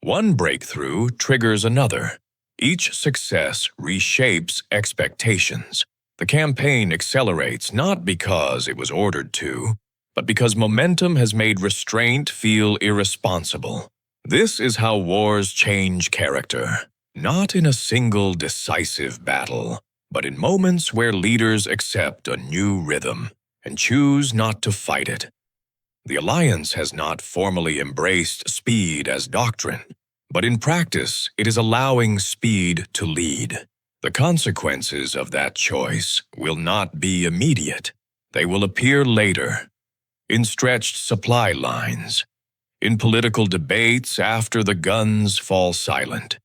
One breakthrough triggers another. Each success reshapes expectations. The campaign accelerates not because it was ordered to, but because momentum has made restraint feel irresponsible. This is how wars change character, not in a single decisive battle, but in moments where leaders accept a new rhythm and choose not to fight it. The Alliance has not formally embraced speed as doctrine, but in practice, it is allowing speed to lead. The consequences of that choice will not be immediate. They will appear later, in stretched supply lines, in political debates after the guns fall silent,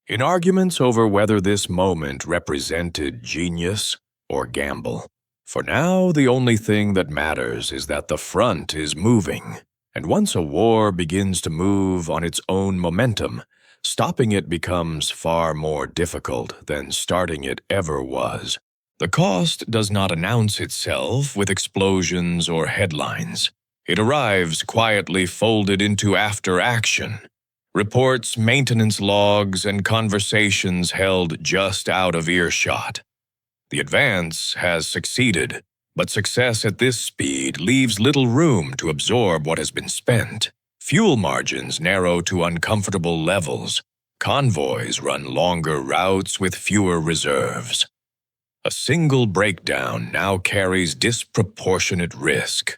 in arguments over whether this moment represented genius or gamble. For now, the only thing that matters is that the front is moving. And once a war begins to move on its own momentum, stopping it becomes far more difficult than starting it ever was. The cost does not announce itself with explosions or headlines. It arrives quietly folded into after-action. Reports, maintenance logs, and conversations held just out of earshot. The advance has succeeded. But success at this speed leaves little room to absorb what has been spent. Fuel margins narrow to uncomfortable levels. Convoys run longer routes with fewer reserves. A single breakdown now carries disproportionate risk.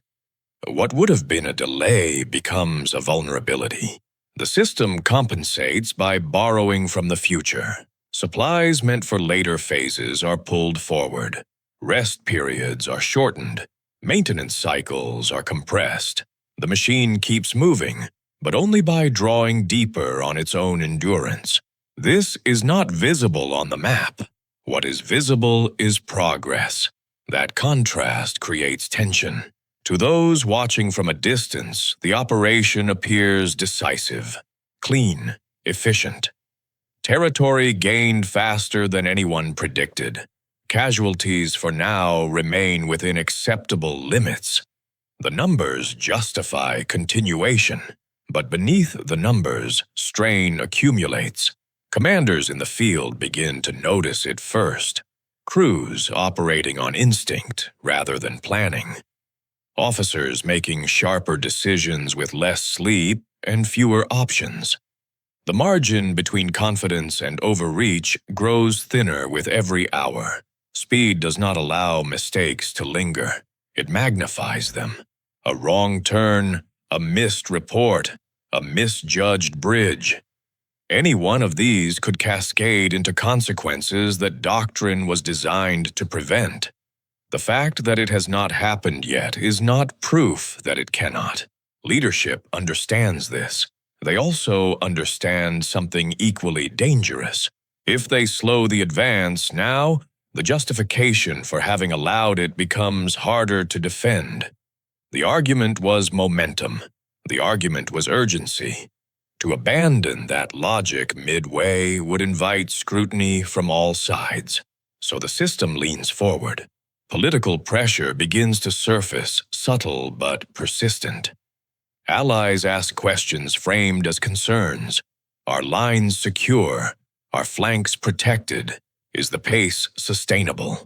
What would have been a delay becomes a vulnerability. The system compensates by borrowing from the future. Supplies meant for later phases are pulled forward. Rest periods are shortened. Maintenance cycles are compressed. The machine keeps moving, but only by drawing deeper on its own endurance. This is not visible on the map. What is visible is progress. That contrast creates tension. To those watching from a distance, the operation appears decisive, clean, efficient. Territory gained faster than anyone predicted. Casualties for now remain within acceptable limits. The numbers justify continuation, but beneath the numbers, strain accumulates. Commanders in the field begin to notice it first. crews operating on instinct rather than planning, officers making sharper decisions with less sleep and fewer options. The margin between confidence and overreach grows thinner with every hour. Speed does not allow mistakes to linger. It magnifies them. A wrong turn, a missed report, a misjudged bridge. Any one of these could cascade into consequences that Doctrine was designed to prevent. The fact that it has not happened yet is not proof that it cannot. Leadership understands this. They also understand something equally dangerous. If they slow the advance now, the justification for having allowed it becomes harder to defend. The argument was momentum. The argument was urgency. To abandon that logic midway would invite scrutiny from all sides. So the system leans forward. Political pressure begins to surface, subtle but persistent. Allies ask questions framed as concerns. Are lines secure? Are flanks protected? Is the pace sustainable?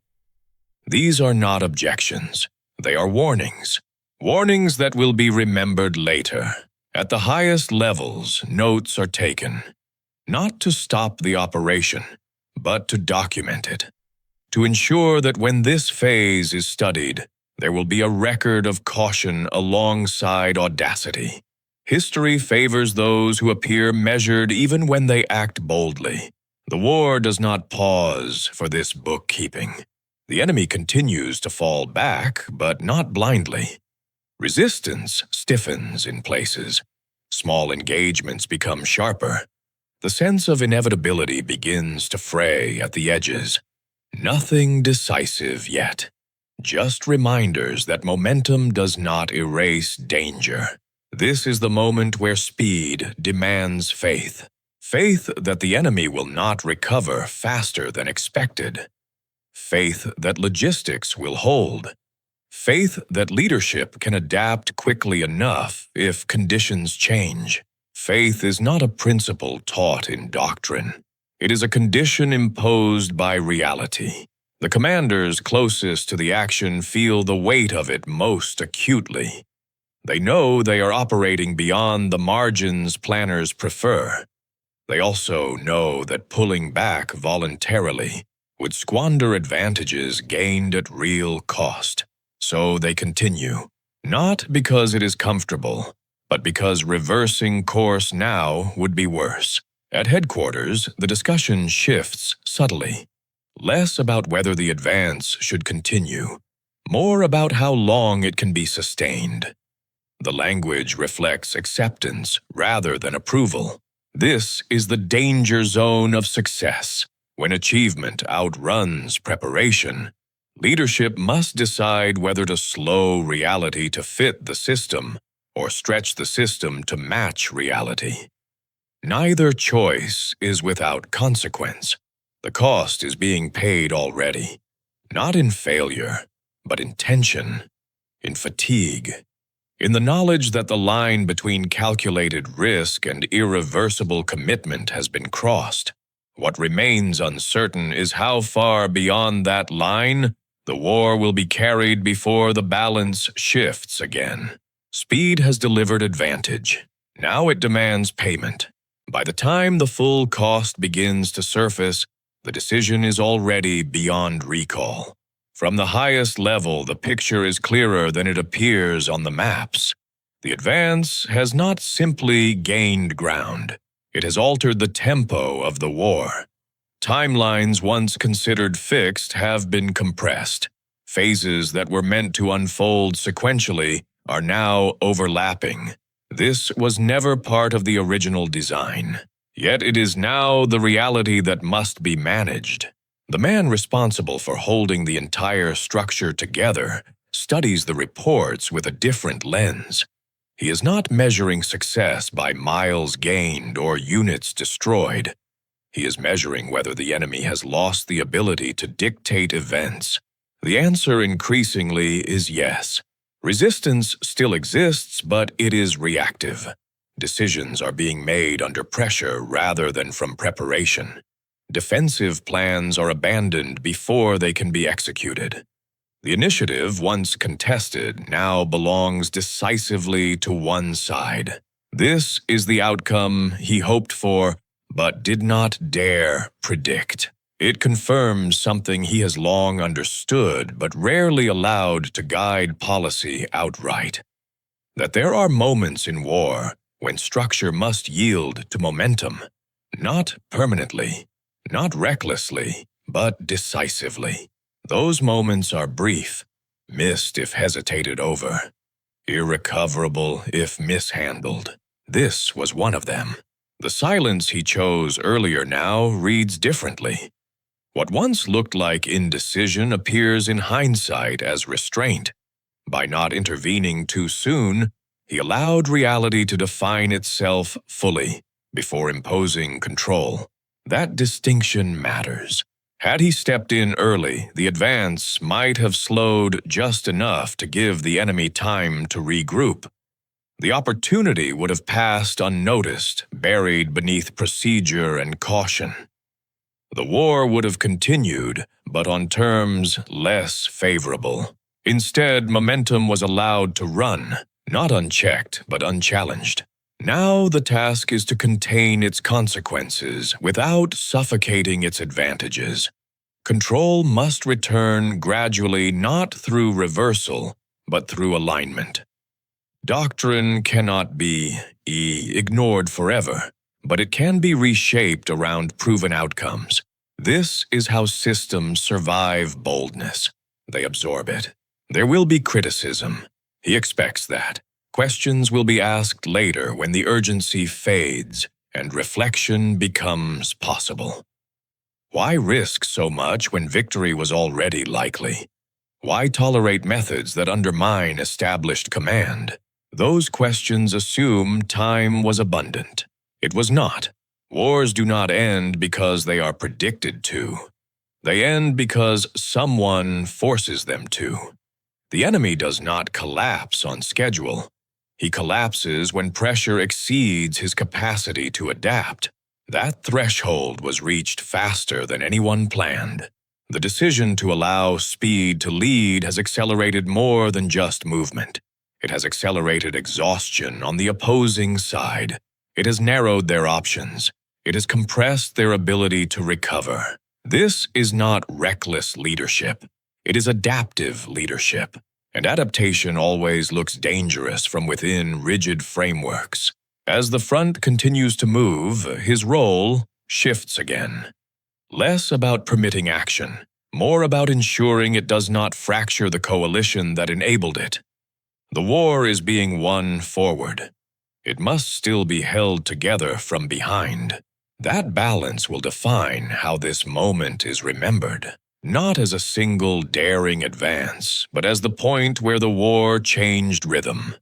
These are not objections. They are warnings. Warnings that will be remembered later. At the highest levels, notes are taken. Not to stop the operation, but to document it. To ensure that when this phase is studied, there will be a record of caution alongside audacity. History favors those who appear measured even when they act boldly. The war does not pause for this bookkeeping. The enemy continues to fall back, but not blindly. Resistance stiffens in places. Small engagements become sharper. The sense of inevitability begins to fray at the edges. Nothing decisive yet. Just reminders that momentum does not erase danger. This is the moment where speed demands faith. Faith that the enemy will not recover faster than expected. Faith that logistics will hold. Faith that leadership can adapt quickly enough if conditions change. Faith is not a principle taught in doctrine. It is a condition imposed by reality. The commanders closest to the action feel the weight of it most acutely. They know they are operating beyond the margins planners prefer. They also know that pulling back voluntarily would squander advantages gained at real cost. So they continue, not because it is comfortable, but because reversing course now would be worse. At headquarters, the discussion shifts subtly. Less about whether the advance should continue, more about how long it can be sustained. The language reflects acceptance rather than approval. This is the danger zone of success. When achievement outruns preparation, leadership must decide whether to slow reality to fit the system or stretch the system to match reality. Neither choice is without consequence. The cost is being paid already, not in failure, but in tension, in fatigue, in the knowledge that the line between calculated risk and irreversible commitment has been crossed. What remains uncertain is how far beyond that line the war will be carried before the balance shifts again. Speed has delivered advantage. Now it demands payment. By the time the full cost begins to surface, the decision is already beyond recall. From the highest level, the picture is clearer than it appears on the maps. The advance has not simply gained ground. It has altered the tempo of the war. Timelines once considered fixed have been compressed. Phases that were meant to unfold sequentially are now overlapping. This was never part of the original design. Yet it is now the reality that must be managed. The man responsible for holding the entire structure together studies the reports with a different lens. He is not measuring success by miles gained or units destroyed. He is measuring whether the enemy has lost the ability to dictate events. The answer increasingly is yes. Resistance still exists, but it is reactive. Decisions are being made under pressure rather than from preparation. Defensive plans are abandoned before they can be executed. The initiative, once contested, now belongs decisively to one side. This is the outcome he hoped for, but did not dare predict. It confirms something he has long understood but rarely allowed to guide policy outright. That there are moments in war when structure must yield to momentum, not permanently, not recklessly, but decisively. Those moments are brief, missed if hesitated over, irrecoverable if mishandled. This was one of them. The silence he chose earlier now reads differently. What once looked like indecision appears in hindsight as restraint. By not intervening too soon, he allowed reality to define itself fully before imposing control. That distinction matters. Had he stepped in early, the advance might have slowed just enough to give the enemy time to regroup. The opportunity would have passed unnoticed, buried beneath procedure and caution. The war would have continued, but on terms less favorable. Instead, momentum was allowed to run, not unchecked, but unchallenged. Now the task is to contain its consequences without suffocating its advantages. Control must return gradually, not through reversal, but through alignment. Doctrine cannot be ignored forever, but it can be reshaped around proven outcomes. This is how systems survive boldness. They absorb it. There will be criticism. He expects that. Questions will be asked later when the urgency fades and reflection becomes possible. Why risk so much when victory was already likely? Why tolerate methods that undermine established command? Those questions assume time was abundant. It was not. Wars do not end because they are predicted to. They end because someone forces them to. The enemy does not collapse on schedule. He collapses when pressure exceeds his capacity to adapt. That threshold was reached faster than anyone planned. The decision to allow speed to lead has accelerated more than just movement. It has accelerated exhaustion on the opposing side. It has narrowed their options. It has compressed their ability to recover. This is not reckless leadership. It is adaptive leadership. And adaptation always looks dangerous from within rigid frameworks. As the front continues to move, his role shifts again. Less about permitting action, more about ensuring it does not fracture the coalition that enabled it. The war is being won forward. It must still be held together from behind. That balance will define how this moment is remembered. Not as a single daring advance, but as the point where the war changed rhythm,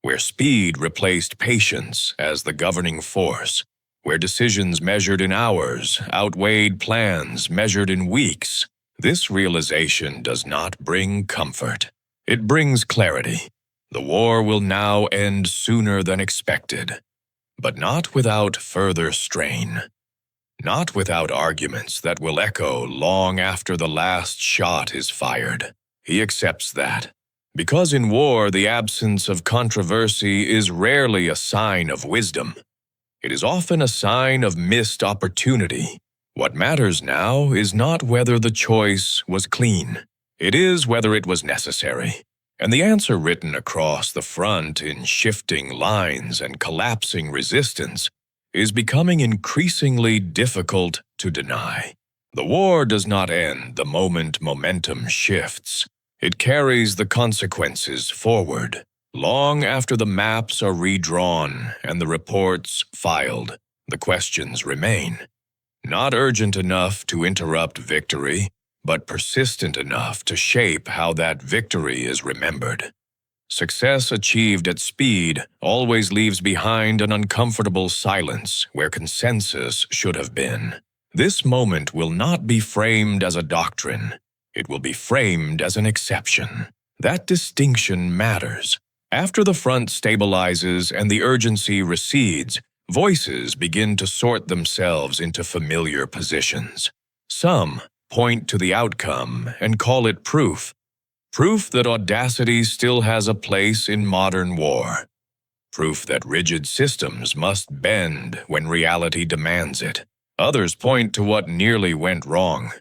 where speed replaced patience as the governing force, where decisions measured in hours outweighed plans measured in weeks. This realization does not bring comfort. It brings clarity. The war will now end sooner than expected, but not without further strain. Not without arguments that will echo long after the last shot is fired. He accepts that. Because in war, the absence of controversy is rarely a sign of wisdom. It is often a sign of missed opportunity. What matters now is not whether the choice was clean. It is whether it was necessary. And the answer written across the front in shifting lines and collapsing resistance is becoming increasingly difficult to deny. The war does not end the moment momentum shifts. It carries the consequences forward. Long after the maps are redrawn and the reports filed, the questions remain. Not urgent enough to interrupt victory, but persistent enough to shape how that victory is remembered. Success achieved at speed always leaves behind an uncomfortable silence where consensus should have been. This moment will not be framed as a doctrine. It will be framed as an exception. That distinction matters. After the front stabilizes and the urgency recedes, Voices begin to sort themselves into familiar positions. Some point to the outcome and call it proof. Proof that audacity still has a place in modern war. Proof that rigid systems must bend when reality demands it. Others point to what nearly went wrong.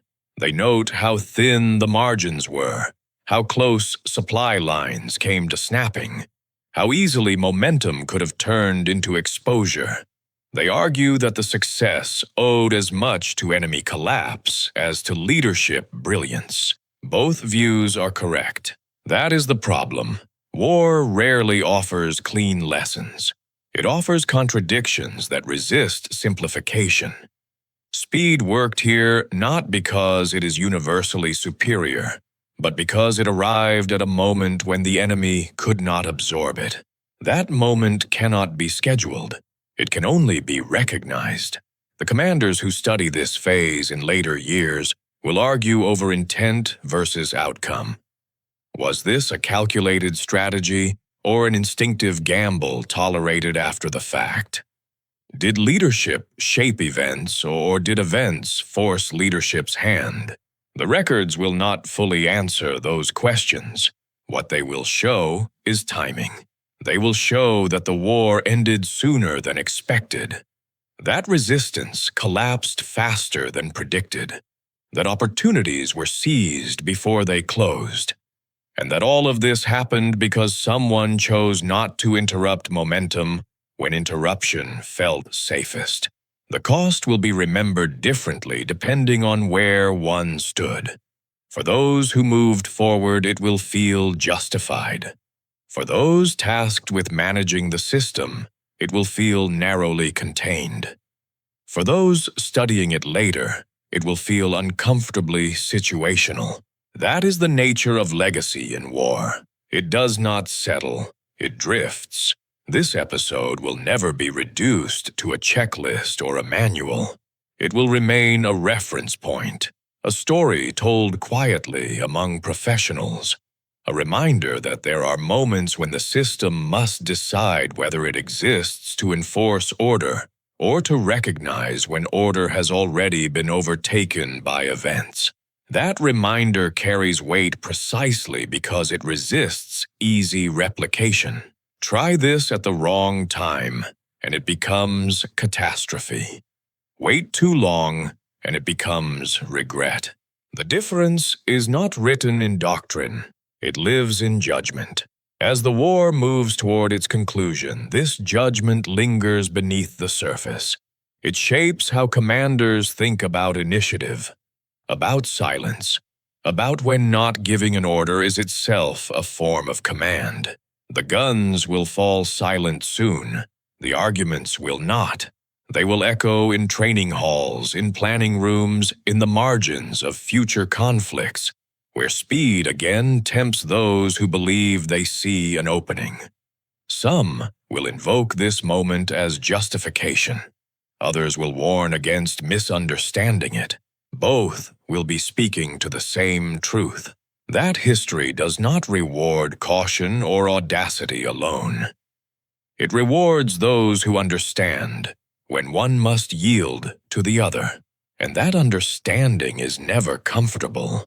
They note how thin the margins were, how close supply lines came to snapping, how easily momentum could have turned into exposure. They argue that the success owed as much to enemy collapse as to leadership brilliance. Both views are correct. That is the problem. War rarely offers clean lessons. It offers contradictions that resist simplification. Speed worked here not because it is universally superior, but because it arrived at a moment when the enemy could not absorb it. That moment cannot be scheduled. It can only be recognized. The commanders who study this phase in later years will argue over intent versus outcome. Was this a calculated strategy or an instinctive gamble tolerated after the fact? Did leadership shape events, or did events force leadership's hand? The records will not fully answer those questions. What they will show is timing. They will show that the war ended sooner than expected, that resistance collapsed faster than predicted, that opportunities were seized before they closed, and that all of this happened because someone chose not to interrupt momentum when interruption felt safest. The cost will be remembered differently depending on where one stood. For those who moved forward, it will feel justified. For those tasked with managing the system, it will feel narrowly contained. For those studying it later, it will feel uncomfortably situational. That is the nature of legacy in war. It does not settle, it drifts. This episode will never be reduced to a checklist or a manual. It will remain a reference point, a story told quietly among professionals, a reminder that there are moments when the system must decide whether it exists to enforce order or to recognize when order has already been overtaken by events. That reminder carries weight precisely because it resists easy replication. Try this at the wrong time, and it becomes catastrophe. Wait too long, and it becomes regret. The difference is not written in doctrine. It lives in judgment. As the war moves toward its conclusion, this judgment lingers beneath the surface. It shapes how commanders think about initiative, about silence, about when not giving an order is itself a form of command. The guns will fall silent soon. The arguments will not. They will echo in training halls, in planning rooms, in the margins of future conflicts, where speed again tempts those who believe they see an opening. Some will invoke this moment as justification. Others will warn against misunderstanding it. Both will be speaking to the same truth. That history does not reward caution or audacity alone. It rewards those who understand when one must yield to the other, and that understanding is never comfortable.